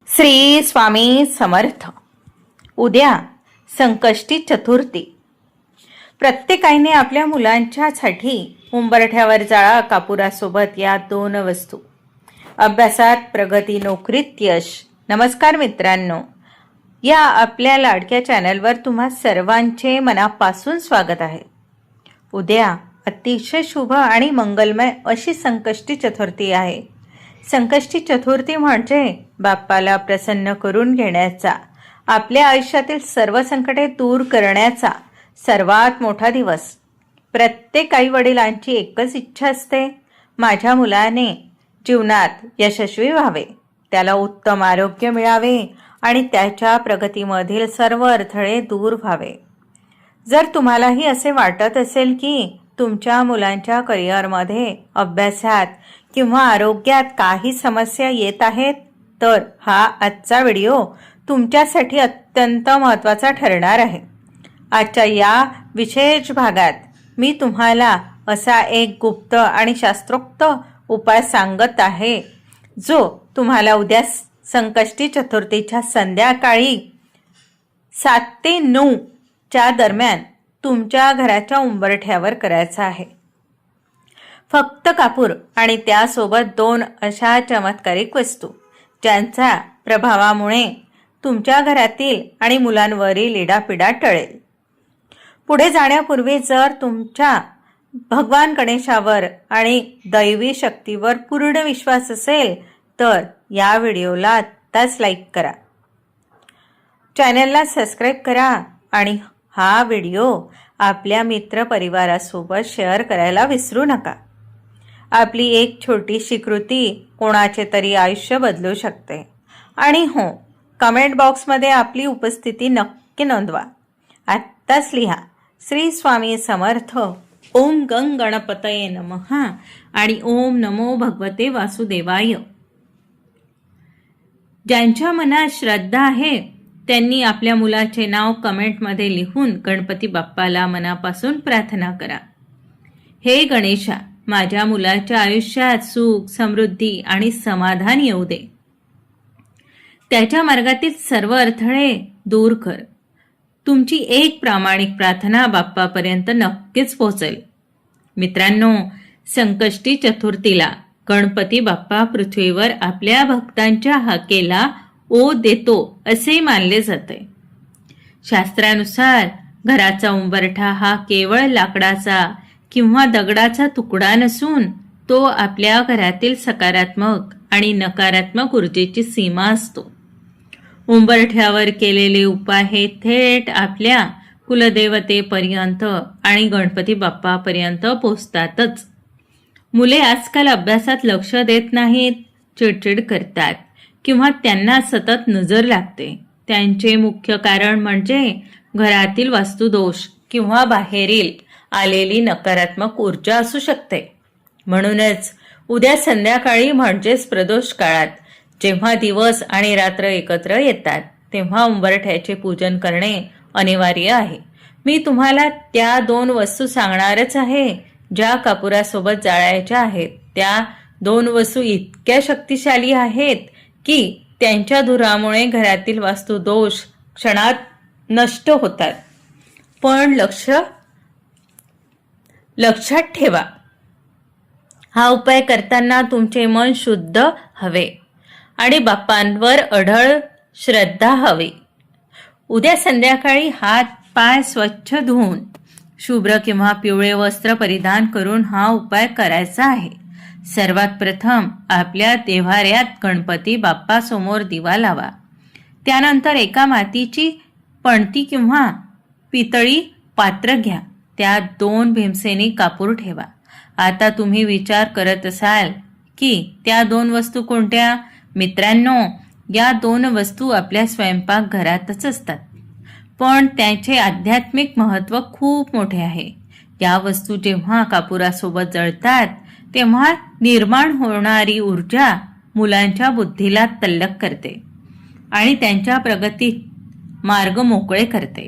श्री स्वामी समर्थ. उद्या संकष्टी चतुर्थी. प्रत्येकाने आपल्या मुलांच्यासाठी उंबरठ्यावर जाळा कापुरासोबत या दोन वस्तू. अभ्यासात प्रगती, नोकरीत यश. नमस्कार मित्रांनो, या आपल्या लाडक्या चॅनलवर तुम्हा सर्वांचे मनापासून स्वागत आहे. उद्या अतिशय शुभ आणि मंगलमय अशी संकष्टी चतुर्थी आहे. संकष्टी चतुर्थी म्हणजे बाप्पाला प्रसन्न करून घेण्याचा, आपल्या आयुष्यातील सर्व संकटे दूर करण्याचा सर्वात मोठा दिवस. प्रत्येक आई वडिलांची एकच इच्छा असते, माझ्या मुलाने जीवनात यशस्वी व्हावे, त्याला उत्तम आरोग्य मिळावे आणि त्याच्या प्रगतीमधील सर्व अडथळे दूर व्हावे. जर तुम्हालाही असे वाटत असेल की तुमच्या मुलांच्या करिअरमध्ये, अभ्यासात किंवा आरोग्यात काही समस्या येत आहेत, तर हा आजचा व्हिडिओ तुमच्यासाठी अत्यंत महत्त्वाचा ठरणार आहे. आजच्या या विशेष भागात मी तुम्हाला असा एक गुप्त आणि शास्त्रोक्त उपाय सांगत आहे, जो तुम्हाला उद्या संकष्टी चतुर्थीच्या संध्याकाळी 7 ते 9 च्या दरम्यान तुमच्या घराच्या उंबरठ्यावर करायचा आहे. फक्त कापूर आणि त्यासोबत 2 अशा चमत्कारिक वस्तू, ज्यांच्या प्रभावामुळे तुमच्या घरातील आणि मुलांवरील इडापिडा टळेल. पुढे जाण्यापूर्वी जर तुमच्या भगवान गणेशावर आणि दैवी शक्तीवर पूर्ण विश्वास असेल तर या व्हिडिओला आत्ताच लाईक करा, चॅनलला सबस्क्राईब करा आणि हा व्हिडिओ आपल्या मित्रपरिवारासोबत शेअर करायला विसरू नका. आपली एक छोटीशी कृती कोणाचे तरी आयुष्य बदलू शकते. आणि हो, कमेंट बॉक्समध्ये आपली उपस्थिती नक्की नोंदवा. आत्ताच लिहा श्री स्वामी समर्थ, ओम गंग गणपतये नमः आणि ओम नमो भगवते वासुदेवाय. ज्यांच्या मनात श्रद्धा आहे त्यांनी आपल्या मुलाचे नाव कमेंटमध्ये लिहून गणपती बाप्पाला मनापासून प्रार्थना करा. हे गणेशा, माझ्या मुलाच्या आयुष्यात सुख, समृद्धी आणि समाधान येऊ दे. त्याच्या मार्गातील सर्व अडथळे दूर कर. तुमची एक प्रामाणिक प्रार्थना बाप्पापर्यंत नक्कीच पोहोचेल. मित्रांनो, संकष्टी चतुर्थीला गणपती बाप्पा पृथ्वीवर आपल्या भक्तांच्या हाकेला ओ देतो असे मानले जाते. शास्त्रानुसार घराचा उंबरठा हा केवळ लाकडाचा किंवा दगडाचा तुकडा नसून तो आपल्या घरातील सकारात्मक आणि नकारात्मक ऊर्जेची सीमा असतो. उंबरठ्यावर केलेले उपाय हे थेट आपल्या कुलदेवतेपर्यंत आणि गणपती बाप्पापर्यंत पोहोचतातच. मुले आजकाल अभ्यासात लक्ष देत नाहीत, चिडचिड करतात किंवा त्यांना सतत नजर लागते. त्यांचे मुख्य कारण म्हणजे घरातील वास्तुदोष किंवा बाहेरील आलेली नकारात्मक ऊर्जा असू शकते. म्हणूनच उद्या संध्याकाळी म्हणजेच प्रदोष काळात, जेव्हा दिवस आणि रात्र एकत्र येतात, तेव्हा उंबरठ्याचे पूजन करणे अनिवार्य आहे. मी तुम्हाला त्या 2 वस्तू सांगणारच आहे, ज्या कापुरासोबत जाळायच्या आहेत. त्या 2 वस्तू इतक्या शक्तिशाली आहेत की त्यांच्या धुरामुळे घरातील वास्तुदोष क्षणात नष्ट होतात. पण लक्षात ठेवा, हा उपाय करताना तुमचे मन शुद्ध हवे आणि बाप्पांवर अढळ श्रद्धा हवी. उद्या संध्याकाळी हात पाय स्वच्छ धुवून शुभ्र किंवा पिवळे वस्त्र परिधान करून हा उपाय करायचा आहे. सर्वात प्रथम आपल्या देव्हाऱ्यात गणपती बाप्पा समोर दिवा लावा. त्यानंतर एका मातीची पणती किंवा पितळी पात्र घ्या. त्यात 2 भीमसेनी कापूर ठेवा. आता तुम्ही विचार करत असाल की त्या 2 वस्तू कोणत्या? मित्रांनो, या 2 वस्तू आपल्या स्वयंपाकघरातच असतात, पण त्याचे आध्यात्मिक महत्त्व खूप मोठे आहे. या वस्तू जेव्हा कापुरासोबत जळतात तेव्हा निर्माण होणारी ऊर्जा मुलांच्या बुद्धीला तल्लख करते आणि त्यांच्या प्रगतीत मार्ग मोकळे करते.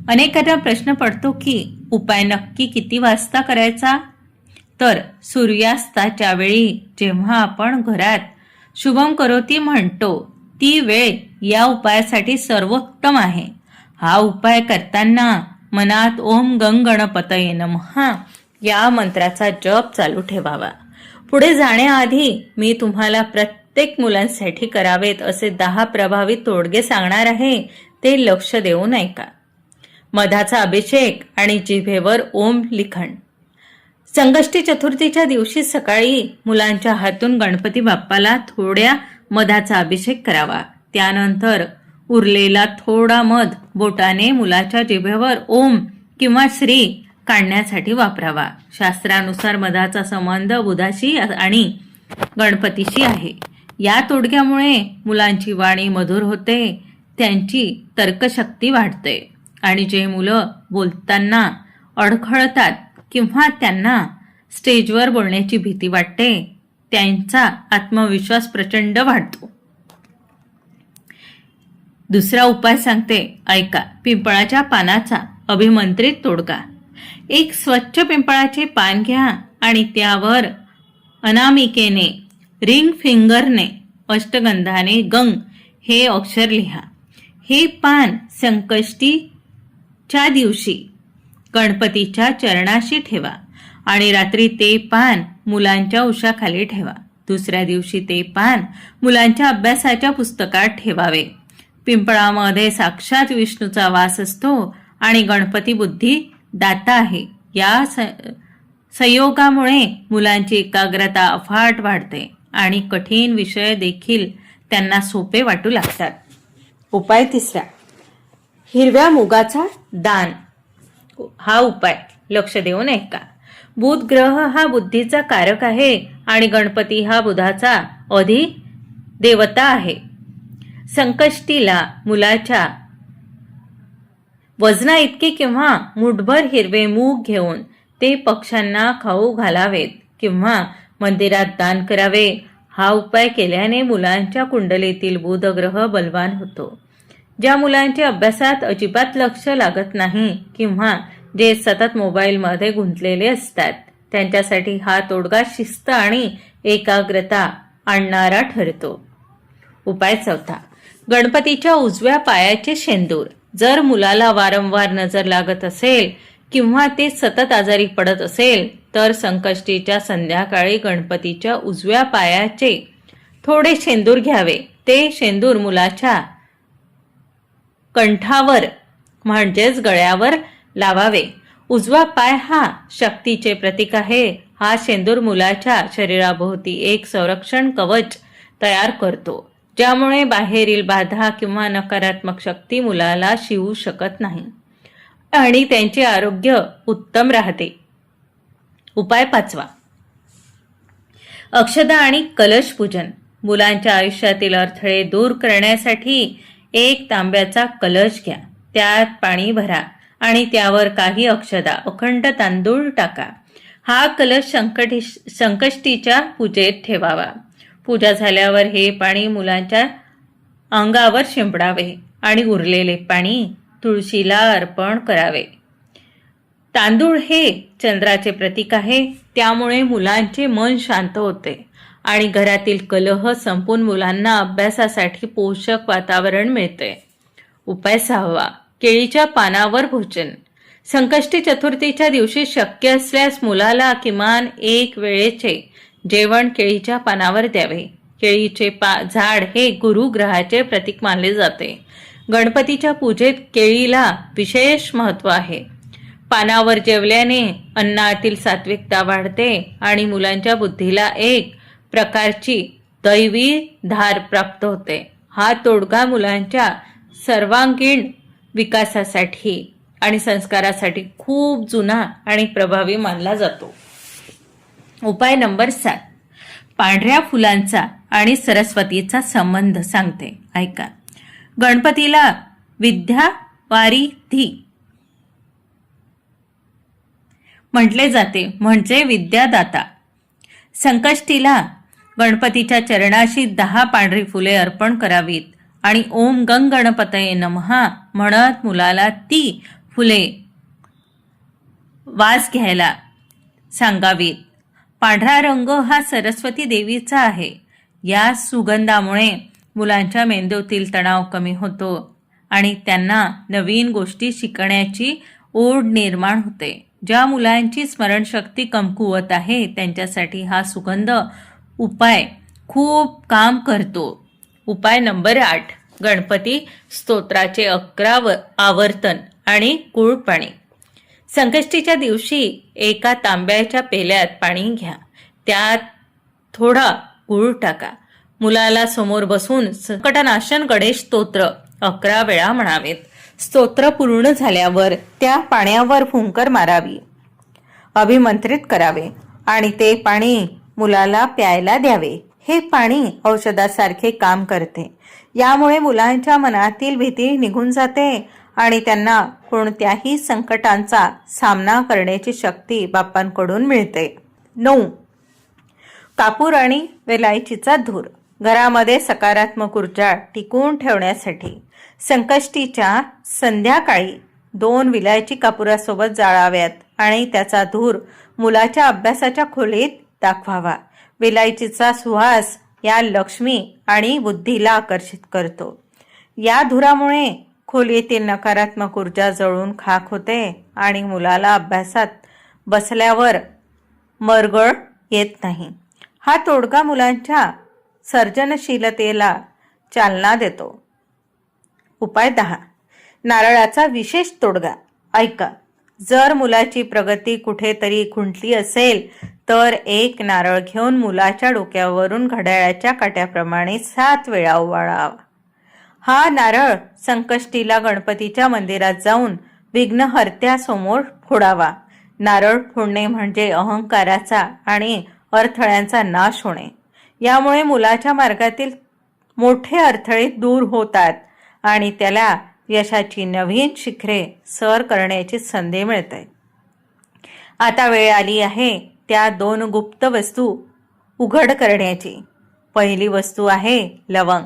अनेकांना प्रश्न पडतो की उपाय नक्की किती वाजता करायचा? तर सूर्यास्ताच्या वेळी जेव्हा आपण घरात शुभम करोती म्हणतो ती वेळ या उपायासाठी सर्वोत्तम आहे. हा उपाय करताना मनात ओम गंग गणपतये नमः या मंत्राचा जप चालू ठेवावा. पुढे जाण्याआधी मी तुम्हाला प्रत्येक मुलांसाठी करावेत असे 10 प्रभावी तोडगे सांगणार आहे, ते लक्ष देऊन ऐका. मधाचा अभिषेक आणि जिभेवर ओम लिखण. संकष्टी चतुर्थीच्या दिवशी सकाळी मुलांच्या हातून गणपती बाप्पाला थोड्या मधाचा अभिषेक करावा. त्यानंतर उरलेला थोडा मध बोटाने मुलाच्या जिभेवर ओम किंवा श्री काढण्यासाठी वापरावा. शास्त्रानुसार मधाचा संबंध बुधाशी आणि गणपतीशी आहे. या तोडग्यामुळे मुलांची वाणी मधुर होते, त्यांची तर्कशक्ती वाढते आणि जे मुलं बोलताना अडखळतात किंवा त्यांना स्टेजवर बोलण्याची भीती वाटते, त्यांचा आत्मविश्वास प्रचंड वाढतो. दुसरा उपाय सांगते, ऐका. पिंपळाच्या पानाचा अभिमंत्रित तोडगा. एक स्वच्छ पिंपळाचे पान घ्या आणि त्यावर अनामिकेने रिंग फिंगरने अष्टगंधाने गंग हे अक्षर लिहा. हे पान संकष्टीच्या दिवशी गणपतीच्या चरणाशी ठेवा आणि रात्री ते पान मुलांच्या उशाखाली ठेवा. दुसऱ्या दिवशी ते पान मुलांच्या अभ्यासाच्या पुस्तकात ठेवावे. पिंपळामध्ये साक्षात विष्णूचा वास असतो आणि गणपती बुद्धी दाता आहे. या संयोगामुळे मुलांची एकाग्रता अफाट वाढते आणि कठीण विषय देखील त्यांना सोपे वाटू लागतात. उपाय तिसरा, हिरव्या मुगाचा दान. हा उपाय लक्ष देऊन ऐका. बुध ग्रह हा बुद्धीचा कारक आहे आणि गणपती हा बुधाचा अधिदेवता आहे. संकष्टीला मुलाच्या वजना इतके किंवा मुठभर हिरवे मूग घेऊन ते पक्ष्यांना खाऊ घालावेत किंवा मंदिरात दान करावे. हा उपाय केल्याने मुलांच्या कुंडलीतील बुध ग्रह बलवान होतो. ज्या मुलांचे अभ्यासात अजिबात लक्ष लागत नाही किंवा जे सतत मोबाईलमध्ये गुंतलेले असतात, त्यांच्यासाठी हा तोडगा शिस्त आणि एकाग्रता आणणारा ठरतो. उपाय चौथा, गणपतीच्या उजव्या पायाचे शेंदूर. जर मुलाला वारंवार नजर लागत असेल किंवा ते सतत आजारी पडत असेल तर संकष्टीच्या संध्याकाळी गणपतीच्या उजव्या पायाचे थोडे शेंदूर घ्यावे. ते शेंदूर मुलाच्या कंठावर म्हणजेच गळ्यावर लावावे. उजवा पाय हा शक्तीचे प्रतीक आहे. हा शेंदूर मुलाच्या शरीराभोवती एक संरक्षण कवच तयार करतो, ज्यामुळे बाहेरील बाधा किंवा नकारात्मक शक्ती मुलाला शिवू शकत नाही आणि त्यांचे आरोग्य उत्तम राहते. उपाय पाचवा, अक्षदा आणि कलश पूजन. मुलांच्या आयुष्यातील अडथळे दूर करण्यासाठी एक तांब्याचा कलश घ्या. त्यात पाणी भरा आणि त्यावर काही अक्षदा, अखंड तांदूळ टाका. हा कलश संकष्टीच्या पूजेत ठेवावा. पूजा झाल्यावर हे पाणी मुलांच्या अंगावर शिंपडावे आणि उरलेले पाणी तुळशीला अर्पण करावे. तांदूळ हे चंद्राचे प्रतीक आहे, त्यामुळे मुलांचे मन शांत होते आणि घरातील कलह संपून मुलांना अभ्यासासाठी पोषक वातावरण मिळते. उपाय सहावा, केळीच्या पानावर भोजन. संकष्टी चतुर्थीच्या दिवशी शक्य असल्यास मुलाला किमान एक वेळेचे जेवण केळीच्या पानावर द्यावे. केळीचे झाड हे गुरुग्रहाचे प्रतीक मानले जाते. गणपतीच्या पूजेत केळीला विशेष महत्त्व आहे. पानावर जेवल्याने अन्नातील सात्विकता वाढते आणि मुलांच्या बुद्धीला एक प्रकारची दैवी धार प्राप्त होते. हा तोडगा मुलांच्या सर्वांगीण विकासासाठी आणि संस्कारासाठी खूप जुना आणि प्रभावी मानला जातो. उपाय नंबर 7, पांढऱ्या फुलांचा आणि सरस्वतीचा संबंध सांगते, ऐका. गणपतीला विद्यावारिधी म्हटले जाते, म्हणजे विद्यादाता. संकष्टीला गणपतीच्या चरणाशी 10 पांढरी फुले अर्पण करावीत आणि ओम गंग गणपतये नमः म्हणत मुलाला ती फुले वास घ्यायला सांगावीत. पांढरा रंग हा सरस्वती देवीचा आहे. या सुगंधामुळे मुलांच्या मेंदूतील तणाव कमी होतो आणि त्यांना नवीन गोष्टी शिकण्याची ओढ निर्माण होते. ज्या मुलांची स्मरणशक्ती कमकुवत आहे त्यांच्यासाठी हा सुगंध उपाय खूप काम करतो. उपाय नंबर 8, गणपती स्तोत्राचे 11 आवर्तन आणि गुळ पाणी. संकष्टीच्या दिवशी एका तांब्याच्या पेल्यात पाणी घ्या, त्यात थोडा गुळ टाका. मुलाला समोर बसून संकटनाशन गणेश स्तोत्र 11 वेळा म्हणावेत. स्तोत्र पूर्ण झाल्यावर त्या पाण्यावर फुंकर मारावी, अभिमंत्रित करावे आणि ते पाणी मुलाला प्यायला द्यावे. हे पाणी औषधासारखे काम करते. यामुळे मुलांच्या मनातील भीती निघून जाते आणि त्यांना कोणत्याही संकटांचा सामना करण्याची शक्ती बाप्पांकडून मिळते. 9. कापूर आणि वेलायचीचा धूर. घरामध्ये सकारात्मक ऊर्जा टिकवून ठेवण्यासाठी संकष्टीच्या संध्याकाळी 2 विलायची कापुरासोबत जाळाव्यात आणि त्याचा धूर मुलाच्या अभ्यासाच्या खोलीत दाखवावा. विलायचीचा सुवास या लक्ष्मी आणि बुद्धीला आकर्षित करतो. या धुरामुळे खोलीतील नकारात्मक ऊर्जा जळून खाक होते आणि मुलाला अभ्यासात बसल्यावर मरगळ येत नाही. हा तोडगा मुलांच्या सर्जनशीलतेला चालना देतो. उपाय 10, नारळाचा विशेष तोडगा. ऐका, जर मुलाची प्रगती कुठेतरी खुंटली असेल तर एक नारळ घेऊन मुलाच्या डोक्यावरून घड्याळाच्या काट्याप्रमाणे 7 वेळा ओवाळावा. हा नारळ संकष्टीला गणपतीच्या मंदिरात जाऊन विघ्नहर्त्यासमोर फोडावा. नारळ फोडणे म्हणजे अहंकाराचा आणि अडथळ्यांचा नाश होणे. यामुळे मुलाच्या मार्गातील मोठे अडथळे दूर होतात आणि त्याला यशाची नवीन शिखरे सर करण्याची संधी मिळते. आता वेळ आली आहे त्या 2 गुप्त वस्तू उघड करण्याची. पहिली वस्तू आहे लवंग.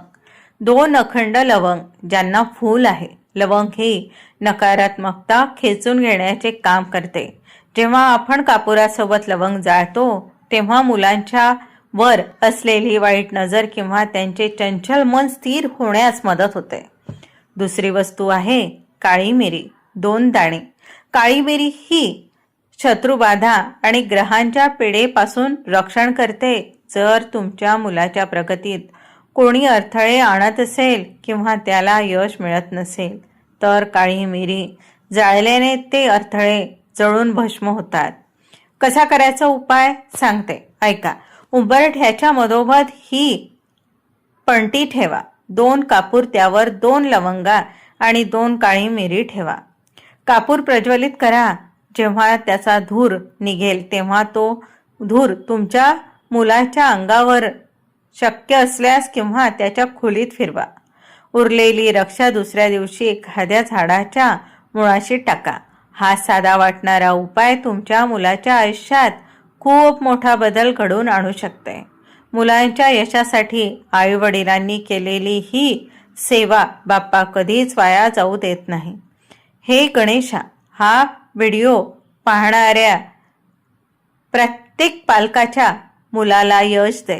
2 अखंड लवंग ज्यांना फूल आहे. लवंग ही नकारात्मकता खेचून घेण्याचे काम करते. जेव्हा आपण कापुरासोबत लवंग जाळतो तेव्हा मुलांच्या वर असलेली वाईट नजर किंवा त्यांचे चंचल मन स्थिर होण्यास मदत होते. दुसरी वस्तू आहे काळी मिरी. 2 दाणे. काळी मिरी ही शत्रुबाधा आणि ग्रहांच्या पिडेपासून रक्षण करते. जर तुमच्या मुलाच्या प्रगतीत कोणी अडथळे आणत असेल किंवा त्याला यश मिळत नसेल तर काळी मिरी जाळल्याने ते अडथळे जळून भस्म होतात. कसा करायचा उपाय सांगते, ऐका. उंबरठ्याच्या मधोमध ही पणती ठेवा. 2 कापूर, त्यावर 2 लवंगा आणि 2 काळी मिरी ठेवा. कापूर प्रज्वलित करा. जेव्हा त्याचा धूर निघेल तेव्हा तो धूर तुमच्या मुलाच्या अंगावर, शक्य असल्यास किंवा त्याच्या खोलीत फिरवा. उरलेली रक्षा दुसऱ्या दिवशी एखाद्या झाडाच्या मुळाशी टाका. हा साधा वाटणारा उपाय तुमच्या मुलाच्या आयुष्यात खूप मोठा बदल घडवून आणू शकते. मुलांच्या यशासाठी आईवडिलांनी केलेली ही सेवा बाप्पा कधीच वाया जाऊ देत नाही. हे गणेशा, हा व्हिडिओ पाहणाऱ्या प्रत्येक पालकाच्या मुलाला यश दे,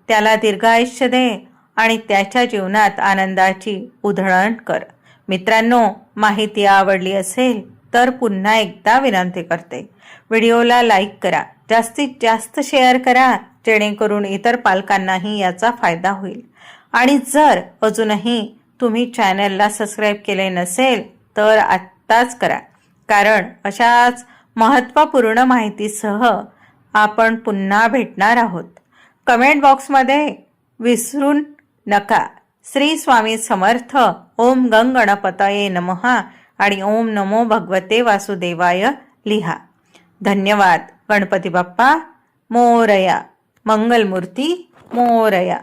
त्याला दीर्घायुष्य दे आणि त्याच्या जीवनात आनंदाची उधळण कर. मित्रांनो, माहिती आवडली असेल तर पुन्हा एकदा विनंती करते, व्हिडिओला लाईक करा, जास्तीत जास्त शेअर करा जेणेकरून इतर पालकांनाही याचा फायदा होईल. आणि जर अजूनही तुम्ही चॅनलला सबस्क्राईब केले नसेल तर आत्ताच करा, कारण अशाच महत्त्वपूर्ण माहितीसह आपण पुन्हा भेटणार आहोत. कमेंट बॉक्समध्ये विसरून नका श्री स्वामी समर्थ, ओम गंग गणपतये नमः आणि ओम नमो भगवते वासुदेवाय लिहा. धन्यवाद. गणपती बाप्पा मोरया. मंगलमूर्ती मोरया.